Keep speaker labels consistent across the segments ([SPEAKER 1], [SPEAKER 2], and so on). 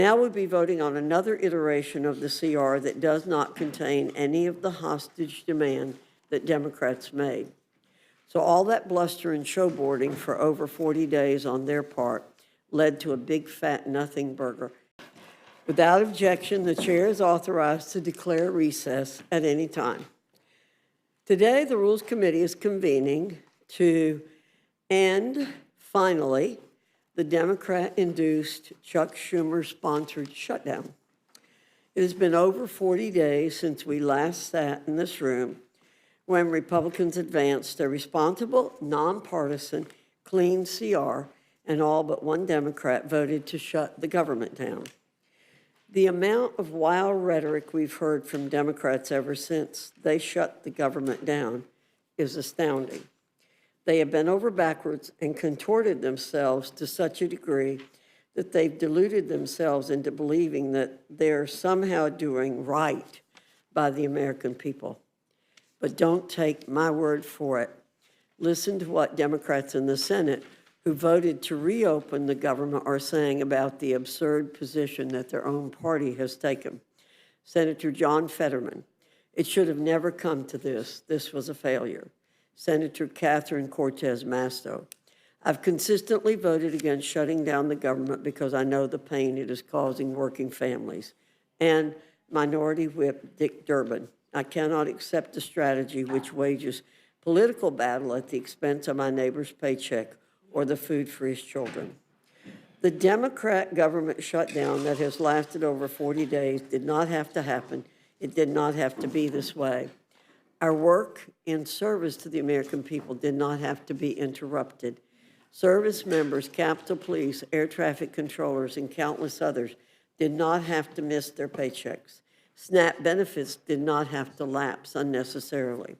[SPEAKER 1] Now we'll be voting on another iteration of the CR that does not contain any of the hostage demand that Democrats made. So all that bluster and showboarding for over 40 days on their part led to a big fat nothing burger. Without objection, the chair is authorized to declare recess at any time. Today, the Rules Committee is convening to end, finally, the Democrat-induced Chuck Schumer-sponsored shutdown. It has been over 40 days since we last sat in this room when Republicans advanced a responsible, nonpartisan, clean CR, and all but one Democrat voted to shut the government down. The amount of wild rhetoric we've heard from Democrats ever since they shut the government down is astounding. They have bent over backwards and contorted themselves to such a degree that they've deluded themselves into believing that they're somehow doing right by the American people. But don't take my word for it. Listen to what Democrats in the Senate who voted to reopen the government are saying about the absurd position that their own party has taken. Senator John Fetterman, it should have never come to this. This was a failure. Senator Catherine Cortez Masto, I've consistently voted against shutting down the government because I know the pain it is causing working families. And Minority Whip Dick Durbin, I cannot accept a strategy which wages political battle at the expense of my neighbor's paycheck or the food for his children. The Democrat government shutdown that has lasted over 40 days did not have to happen. It did not have to be this way. Our work in service to the American people did not have to be interrupted. Service members, Capitol Police, air traffic controllers, and countless others did not have to miss their paychecks. SNAP benefits did not have to lapse unnecessarily.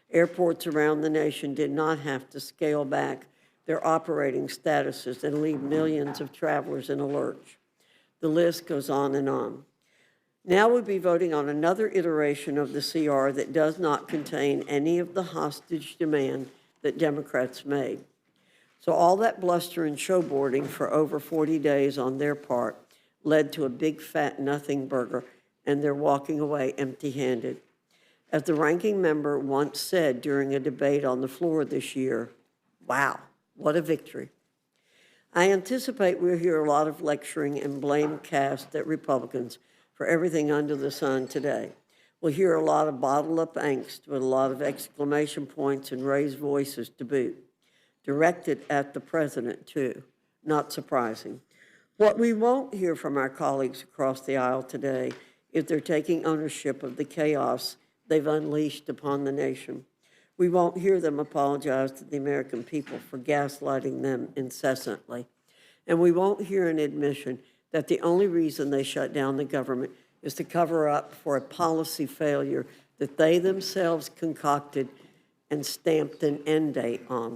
[SPEAKER 1] Airports around the nation did not have to scale back their operating statuses and leave millions of travelers in a lurch. The list goes on and on. Now we'll be voting on another iteration of the CR that does not contain any of the hostage demand that Democrats made. So all that bluster and showboarding for over 40 days on their part led to a big fat nothing burger, and they're walking away empty-handed. As the ranking member once said during a debate on the floor this year, wow, what a victory. I anticipate we'll hear a lot of lecturing and blame cast at Republicans for everything under the sun today. We'll hear a lot of bottled up angst with a lot of exclamation points and raised voices to boot, directed at the president too, not surprising. What we won't hear from our colleagues across the aisle today is they're taking ownership of the chaos they've unleashed upon the nation. We won't hear them apologize to the American people for gaslighting them incessantly. And we won't hear an admission that the only reason they shut down the government is to cover up for a policy failure that they themselves concocted and stamped an end date on.